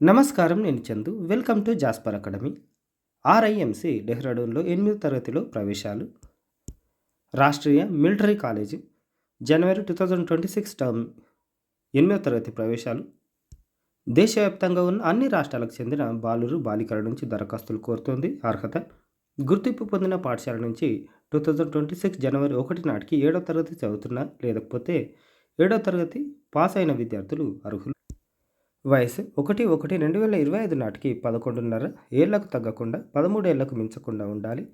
నమస్కారం. నేను Chandu. Welcome to Jasper academy. RIMC డెహ్రాడూన్‌లో 8వ తరగతిలో ప్రవేశాలు. రాష్ట్రీయ మిలిటరీ కాలేజీ జనవరి 2026 టర్మ్ 8వ తరగతి ప్రవేశాలు. దేశవ్యాప్తంగా ఉన్న అన్ని రాష్ట్రాలకు చెందిన బాలురు, బాలికల నుంచి దరఖాస్తులు కోరుతోంది. అర్హత గుర్తింపు పొందిన పాఠశాల నుంచి 2026 జనవరి 1 నాటికి 7వ తరగతి చదువుతున్న లేకపోతే 7వ తరగతి పాస్ అయిన విద్యార్థులు అర్హులు. వయసు 1/1/2025 నాటికి 11.5 ఏళ్లకు తగ్గకుండా 13 ఏళ్లకు మించకుండా ఉండాలి.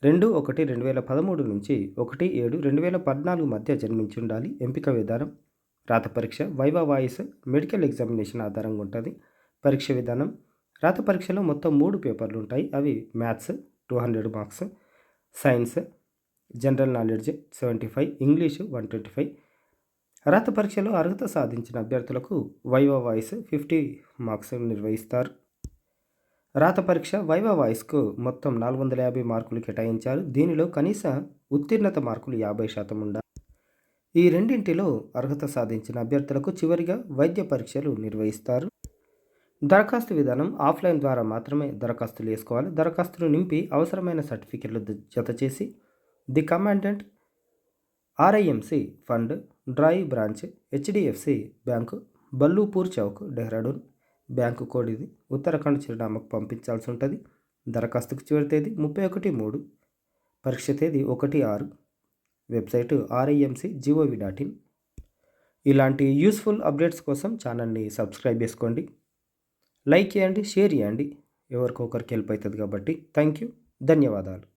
2/1/2013 నుంచి 1/7/2014 మధ్య జన్మించి ఉండాలి. ఎంపిక విధానం రాత పరీక్ష, వైవా వాయిస్, మెడికల్ ఎగ్జామినేషన్ ఆధారంగా ఉంటుంది. పరీక్ష విధానం రాత పరీక్షలో మొత్తం 3 పేపర్లు ఉంటాయి. అవి maths 200 marks, science, general knowledge 75, English 125. రాత పరీక్షలో అర్హత సాధించిన అభ్యర్థులకు వైవా వాయిస్ 50 మార్క్స్ నిర్వహిస్తారు. రాత పరీక్ష వైవా వాయిస్కు మొత్తం 450 మార్కులు కేటాయించారు. దీనిలో కనీస ఉత్తీర్ణత మార్కులు 50% ఉండాలి. ఈ రెండింటిలో అర్హత సాధించిన అభ్యర్థులకు చివరిగా వైద్య పరీక్షలు నిర్వహిస్తారు. దరఖాస్తు విధానం ఆఫ్లైన్ ద్వారా మాత్రమే దరఖాస్తులు చేసుకోవాలి. దరఖాస్తులు నింపి అవసరమైన సర్టిఫికెట్లు జతచేసి the commandant RIMC fund, drawee branch, HDFC bank, Ballupur Chowk, Dehradun. Bank code ఇది. ఉత్తరాఖండ్ చిరునామాకు పంపించాల్సి ఉంటుంది. దరఖాస్తుకు చివరి తేదీ 31/3. పరీక్ష తేదీ 1/6. Website RIMC.gov.in. ఇలాంటి యూస్ఫుల్ అప్డేట్స్ కోసం ఛానల్ని సబ్స్క్రైబ్ చేసుకోండి, లైక్ చేయండి, షేర్ చేయండి. ఎవరికొకరికి హెల్ప్ అవుతుంది కాబట్టి. Thank you. ధన్యవాదాలు.